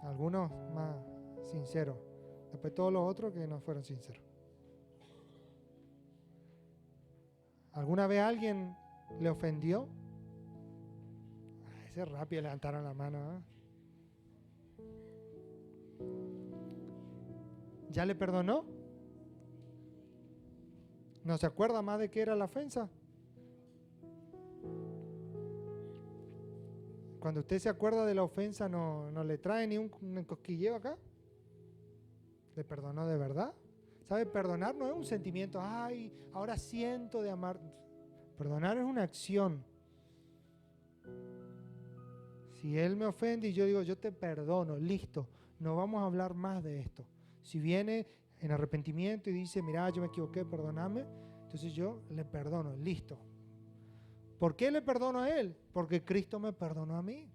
Algunos más sinceros. Después todos los otros que no fueron sinceros. ¿Alguna vez alguien le ofendió? Ese rápido levantaron la mano. ¿Ya le perdonó? ¿No se acuerda más de qué era la ofensa? Cuando usted se acuerda de la ofensa, ¿no le trae ni un cosquilleo acá? ¿Le perdonó de verdad? ¿Sabe? Perdonar no es un sentimiento, ahora siento de amar. Perdonar es una acción. Si él me ofende y yo digo, yo te perdono, listo, no vamos a hablar más de esto. Si viene en arrepentimiento y dice, mira, yo me equivoqué, perdóname, entonces yo le perdono, listo. ¿Por qué le perdono a él? Porque Cristo me perdonó a mí.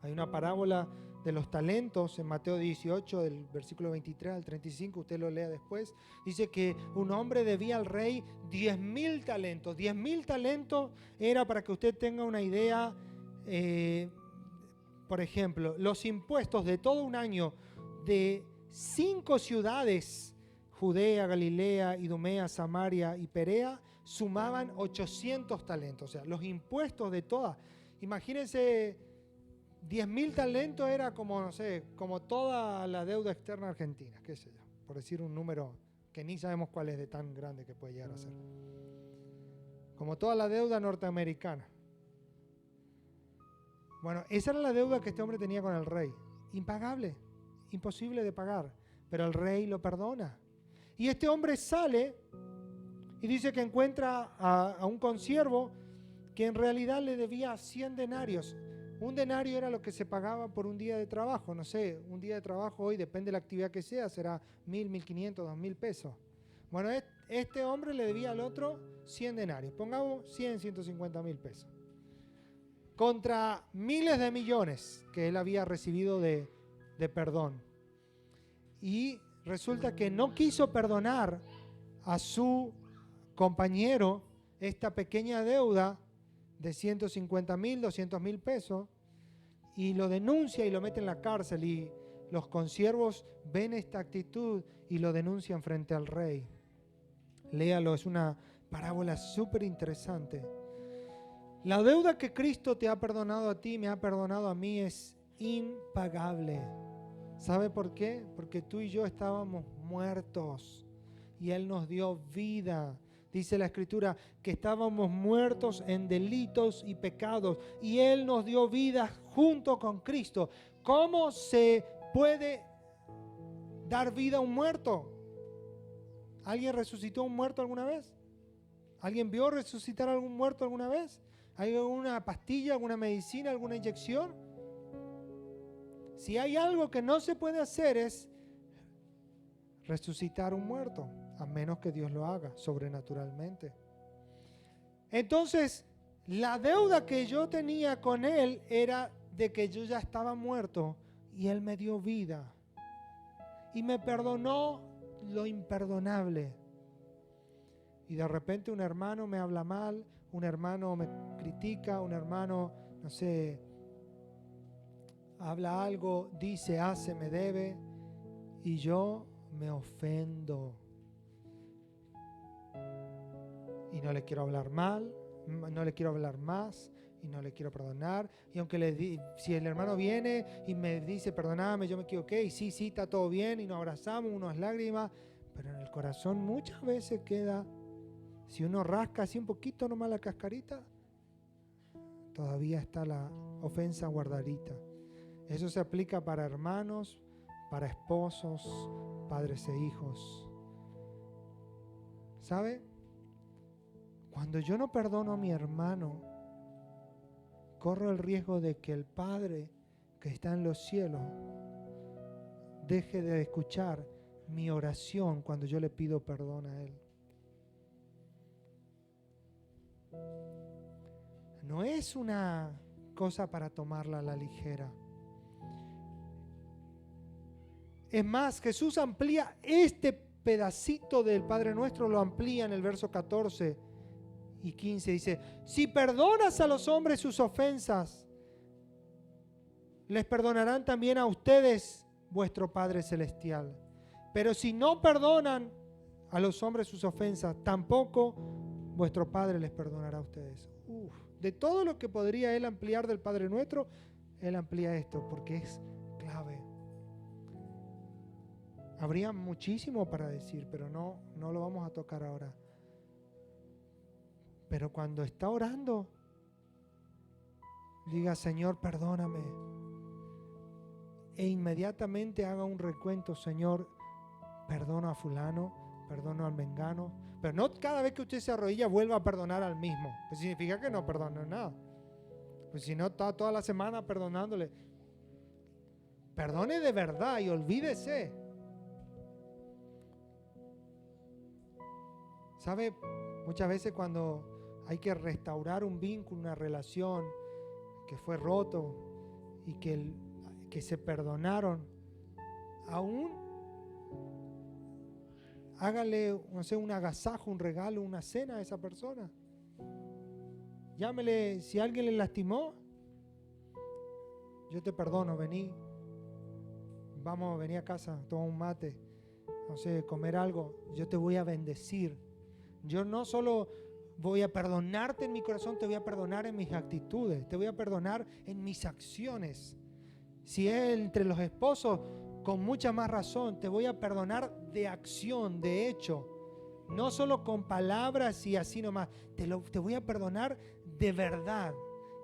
Hay una parábola de los talentos en Mateo 18, del versículo 23 al 35, usted lo lea después. Dice que un hombre debía al rey 10,000 talentos. 10,000 talentos era, para que usted tenga una idea, por ejemplo, los impuestos de todo un año de 5 ciudades, Judea, Galilea, Idumea, Samaria y Perea, sumaban 800 talentos. O sea, los impuestos de todas. Imagínense 10.000 talentos era como, no sé, como toda la deuda externa argentina, qué sé yo, por decir un número que ni sabemos cuál es de tan grande que puede llegar a ser. Como toda la deuda norteamericana. Bueno, esa era la deuda que este hombre tenía con el rey. Impagable, imposible de pagar, pero el rey lo perdona. Y este hombre sale y dice que encuentra a un consiervo que en realidad le debía 100 denarios. Un denario era lo que se pagaba por un día de trabajo. No sé, un día de trabajo hoy, depende de la actividad que sea, será 1.000, 1.500, 2.000 pesos. Bueno, este hombre le debía al otro 100 denarios. Pongamos 100, 150.000 pesos. Contra miles de millones que él había recibido de perdón. Y resulta que no quiso perdonar a su compañero esta pequeña deuda de 150.000, 200.000 pesos, y lo denuncia y lo mete en la cárcel, y los consiervos ven esta actitud y lo denuncian frente al rey. Léalo, es una parábola súper interesante. La deuda que Cristo te ha perdonado a ti, me ha perdonado a mí, es impagable. ¿Sabe por qué? Porque tú y yo estábamos muertos y Él nos dio vida. Dice la Escritura que estábamos muertos en delitos y pecados y Él nos dio vida junto con Cristo. ¿Cómo se puede dar vida a un muerto? ¿Alguien resucitó a un muerto alguna vez? ¿Alguien vio resucitar a algún muerto alguna vez? ¿Hay alguna pastilla, alguna medicina, alguna inyección? Si hay algo que no se puede hacer es resucitar un muerto, a menos que Dios lo haga sobrenaturalmente. Entonces, la deuda que yo tenía con Él era de que yo ya estaba muerto y Él me dio vida y me perdonó lo imperdonable. Y de repente un hermano me habla mal, un hermano me critica, un hermano, no sé, habla algo, dice, hace, me debe, y yo me ofendo. Y no le quiero hablar mal, no le quiero hablar más, y no le quiero perdonar. Y aunque si el hermano viene y me dice, perdóname, yo me equivoqué, y sí, está todo bien, y nos abrazamos, unas lágrimas, pero en el corazón muchas veces queda, si uno rasca así un poquito nomás la cascarita, todavía está la ofensa guardadita. Eso se aplica para hermanos, para esposos, padres e hijos. ¿Sabe? Cuando yo no perdono a mi hermano, corro el riesgo de que el Padre que está en los cielos deje de escuchar mi oración cuando yo le pido perdón a Él. No es una cosa para tomarla a la ligera. Es más, Jesús amplía este pedacito del Padre Nuestro, lo amplía en el verso 14 y 15. Dice, si perdonas a los hombres sus ofensas, les perdonarán también a ustedes vuestro Padre Celestial. Pero si no perdonan a los hombres sus ofensas, tampoco vuestro Padre les perdonará a ustedes. De todo lo que podría Él ampliar del Padre Nuestro, Él amplía esto porque es clave. Habría muchísimo para decir, pero no lo vamos a tocar ahora. Pero cuando está orando, diga, Señor, perdóname. E inmediatamente haga un recuento, Señor, perdono a fulano, perdono al mengano. Pero no cada vez que usted se arrodilla vuelva a perdonar al mismo. Pues significa que no perdona nada. Pues si no, está toda la semana perdonándole. Perdone de verdad y olvídese. ¿Sabe? Muchas veces cuando hay que restaurar un vínculo, una relación que fue roto y que se perdonaron, aún hágale, no sé, un agasajo, un regalo, una cena a esa persona. Llámele, si alguien le lastimó, yo te perdono, vení a casa, toma un mate, no sé, comer algo, yo te voy a bendecir. Yo no solo voy a perdonarte en mi corazón, te voy a perdonar en mis actitudes, te voy a perdonar en mis acciones. Si es entre los esposos, con mucha más razón, te voy a perdonar de acción, de hecho. No solo con palabras y así nomás, te voy a perdonar de verdad.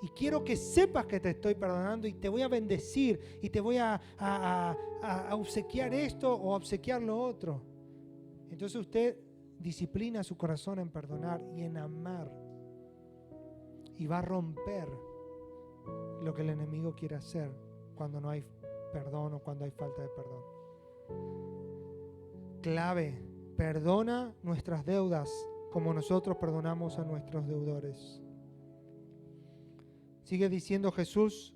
Y quiero que sepas que te estoy perdonando y te voy a bendecir y te voy a obsequiar esto o obsequiar lo otro. Entonces usted disciplina su corazón en perdonar y en amar. Y va a romper lo que el enemigo quiere hacer cuando no hay perdón o cuando hay falta de perdón. Clave, perdona nuestras deudas como nosotros perdonamos a nuestros deudores. Sigue diciendo Jesús,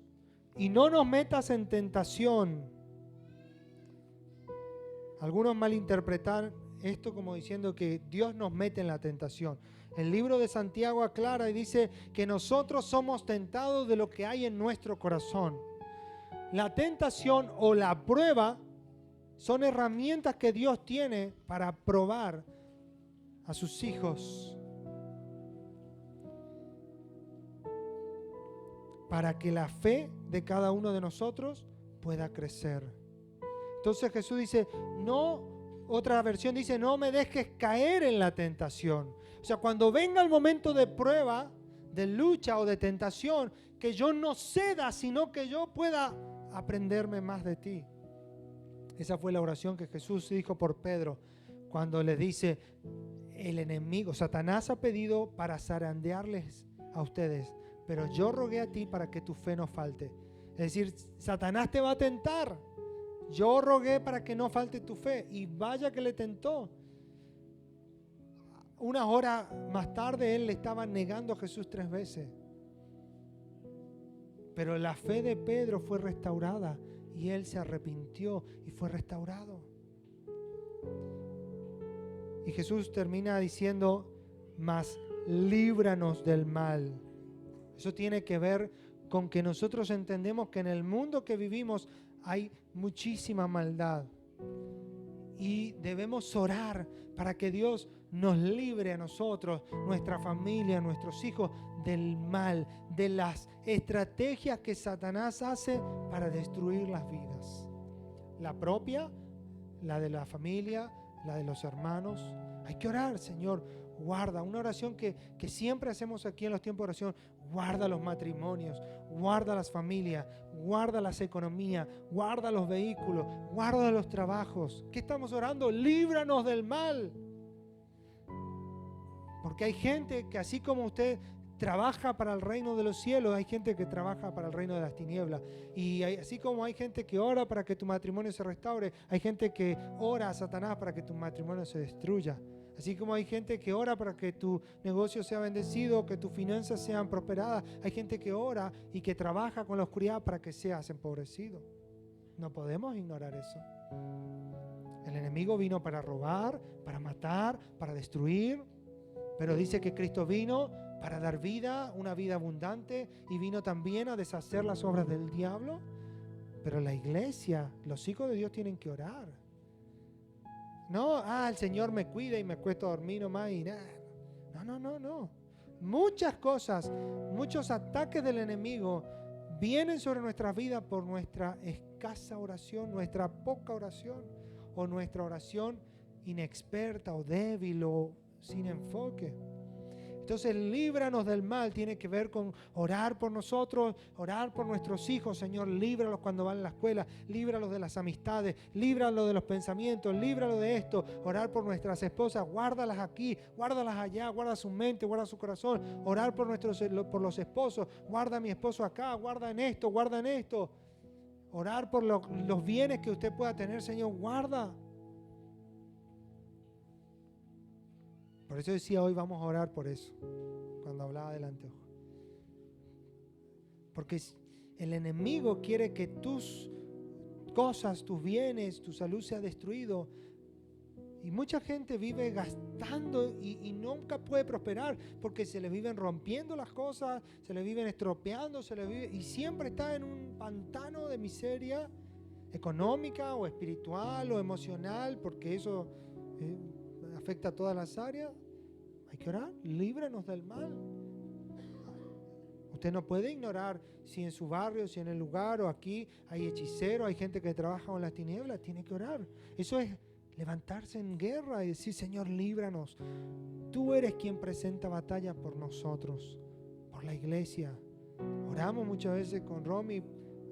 y no nos metas en tentación. Algunos malinterpretan esto como diciendo que Dios nos mete en la tentación. El libro de Santiago aclara y dice que nosotros somos tentados de lo que hay en nuestro corazón. La tentación o la prueba son herramientas que Dios tiene para probar a sus hijos, para que la fe de cada uno de nosotros pueda crecer. Entonces Jesús dice, otra versión dice, no me dejes caer en la tentación. O sea, cuando venga el momento de prueba, de lucha o de tentación, que yo no ceda, sino que yo pueda aprenderme más de ti. Esa fue la oración que Jesús dijo por Pedro, cuando le dice, el enemigo, Satanás ha pedido para zarandearles a ustedes, pero yo rogué a ti para que tu fe no falte. Es decir, Satanás te va a tentar. Yo rogué para que no falte tu fe. Y vaya que le tentó. Unas horas más tarde él le estaba negando a Jesús 3 veces. Pero la fe de Pedro fue restaurada y él se arrepintió y fue restaurado. Y Jesús termina diciendo, mas líbranos del mal. Eso tiene que ver con que nosotros entendemos que en el mundo que vivimos hay muchísima maldad. Y debemos orar para que Dios nos libre a nosotros, nuestra familia, nuestros hijos, del mal, de las estrategias que Satanás hace para destruir las vidas. La propia, la de la familia, la de los hermanos. Hay que orar, Señor, guarda. Una oración que siempre hacemos aquí en los tiempos de oración. Guarda los matrimonios, guarda las familias, guarda las economías, guarda los vehículos, guarda los trabajos. ¿Qué estamos orando? Líbranos del mal. Porque hay gente que así como usted trabaja para el reino de los cielos, hay gente que trabaja para el reino de las tinieblas. Y así como hay gente que ora para que tu matrimonio se restaure, hay gente que ora a Satanás para que tu matrimonio se destruya. Así como hay gente que ora para que tu negocio sea bendecido, que tus finanzas sean prosperadas, hay gente que ora y que trabaja con la oscuridad para que seas empobrecido. No podemos ignorar eso. El enemigo vino para robar, para matar, para destruir, pero dice que Cristo vino para dar vida, una vida abundante, y vino también a deshacer las obras del diablo. Pero la iglesia, los hijos de Dios tienen que orar. No, el Señor me cuida y me acuesto a dormir nomás y nada. No. Muchas cosas, muchos ataques del enemigo vienen sobre nuestras vidas por nuestra escasa oración, nuestra poca oración o nuestra oración inexperta o débil o sin enfoque. Entonces, líbranos del mal tiene que ver con orar por nosotros, orar por nuestros hijos. Señor, líbralos cuando van a la escuela, líbralos de las amistades, líbralos de los pensamientos, líbralos de esto. Orar por nuestras esposas, guárdalas aquí, guárdalas allá, guarda su mente, guarda su corazón. Orar por los esposos, guarda a mi esposo acá, guarda en esto, guarda en esto. Orar por los bienes que usted pueda tener, Señor, guarda. Por eso decía, hoy vamos a orar por eso, cuando hablaba del anteojo. Porque el enemigo quiere que tus cosas, tus bienes, tu salud sea destruido. Y mucha gente vive gastando y nunca puede prosperar porque se le viven rompiendo las cosas, se le viven estropeando, y siempre está en un pantano de miseria económica o espiritual o emocional, porque eso afecta a todas las áreas. Hay que orar, líbranos del mal. Usted no puede ignorar si en su barrio, si en el lugar o aquí hay hechiceros, hay gente que trabaja con las tinieblas. Tiene que orar. Eso es levantarse en guerra y decir, Señor, líbranos. Tú eres quien presenta batalla por nosotros, por la iglesia. Oramos muchas veces con Romy.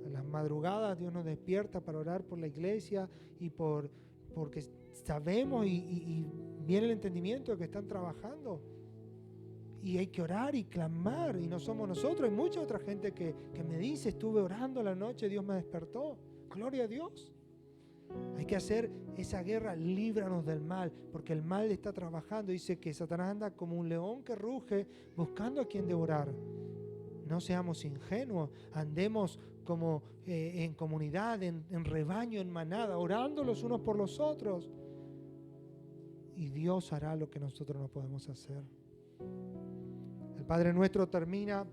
En las madrugadas Dios nos despierta para orar por la iglesia y porque sabemos y viene el entendimiento de que están trabajando. Y hay que orar y clamar, y no somos nosotros, hay mucha otra gente que me dice, estuve orando la noche, Dios me despertó. Gloria a Dios. Hay que hacer esa guerra, líbranos del mal, porque el mal está trabajando. Dice que Satanás anda como un león que ruge buscando a quien devorar. No seamos ingenuos, andemos como en comunidad, en rebaño, en manada, orando los unos por los otros. Y Dios hará lo que nosotros no podemos hacer. El Padre Nuestro termina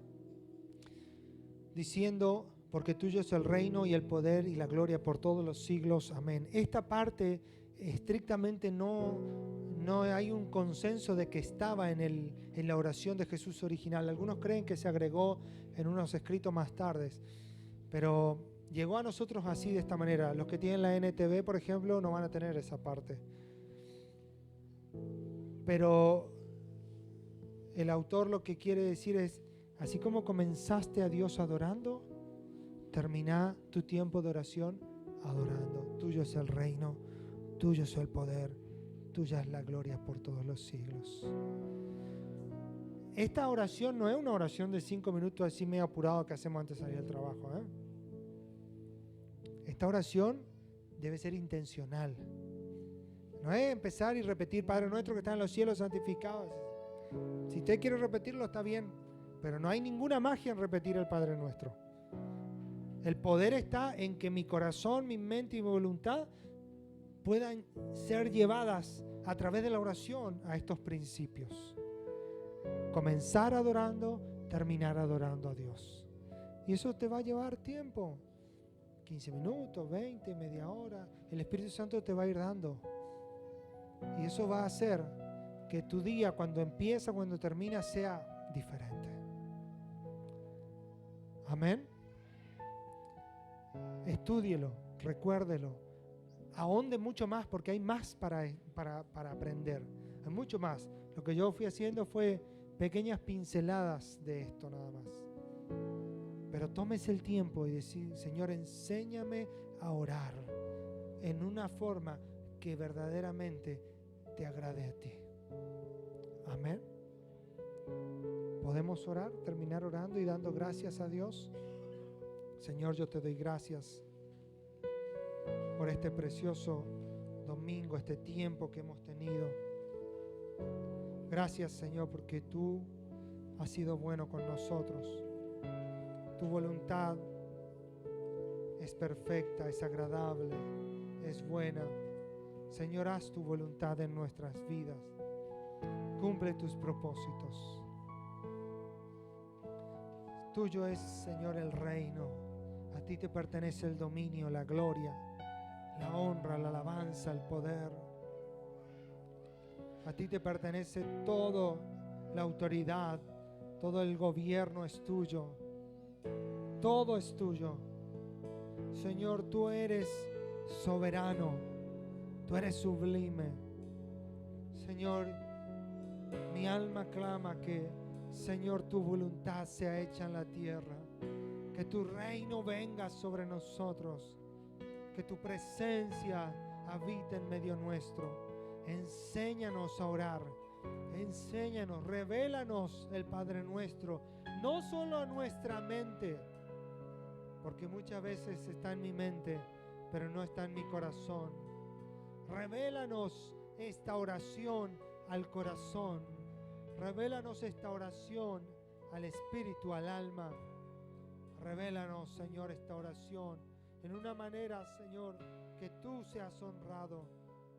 diciendo, porque tuyo es el reino y el poder y la gloria por todos los siglos. Amén. Esta parte estrictamente no hay un consenso de que estaba en la oración de Jesús original. Algunos creen que se agregó en unos escritos más tarde, pero llegó a nosotros así, de esta manera. Los que tienen la NTV, por ejemplo, no van a tener esa parte. Pero el autor lo que quiere decir es, así como comenzaste a Dios adorando, termina tu tiempo de oración adorando. Tuyo es el reino, tuyo es el poder, tuya es la gloria por todos los siglos. Esta oración no es una oración de 5 minutos así medio apurado que hacemos antes de salir del trabajo, ¿eh? Esta oración debe ser intencional. No es empezar y repetir, Padre nuestro que está en los cielos, santificado. Si usted quiere repetirlo, está bien, pero no hay ninguna magia en repetir el Padre Nuestro. El poder está en que mi corazón, mi mente y mi voluntad puedan ser llevadas a través de la oración a estos principios. Comenzar adorando, terminar adorando a Dios. Y eso te va a llevar tiempo. 15 minutos, 20, media hora. El Espíritu Santo te va a ir dando. Y eso va a hacer que tu día, cuando empieza, cuando termina, sea diferente. Amén. Estúdielo, recuérdelo. Ahonde mucho más, porque hay más para aprender. Hay mucho más. Lo que yo fui haciendo fue pequeñas pinceladas de esto nada más. Pero tómese el tiempo y decir, Señor, enséñame a orar en una forma que verdaderamente te agrade a ti. Amén. ¿Podemos orar? Terminar orando y dando gracias a Dios. Señor, yo te doy gracias por este precioso domingo, este tiempo que hemos tenido. Gracias, Señor, porque tú has sido bueno con nosotros. Tu voluntad es perfecta, es agradable, es buena. Señor, haz tu voluntad en nuestras vidas. Cumple tus propósitos. Tuyo es, Señor, el reino. A ti te pertenece el dominio, la gloria, la honra, la alabanza, el poder. A ti te pertenece toda la autoridad, todo el gobierno es tuyo. Todo es tuyo. Señor, tú eres soberano. Tú eres sublime. Señor, mi alma clama que, Señor, tu voluntad sea hecha en la tierra. Que tu reino venga sobre nosotros. Que tu presencia habite en medio nuestro. Enséñanos a orar. Enséñanos, revélanos el Padre Nuestro. No solo a nuestra mente, porque muchas veces está en mi mente, pero no está en mi corazón. Revélanos esta oración al corazón. Revélanos esta oración al espíritu, al alma. Revélanos, Señor, esta oración en una manera, Señor, que tú seas honrado,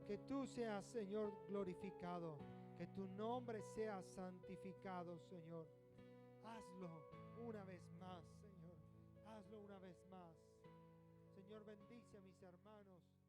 que tú seas, Señor, glorificado, que tu nombre sea santificado, Señor. Hazlo una vez más, Señor. Hazlo una vez más. Señor, bendice a mis hermanos.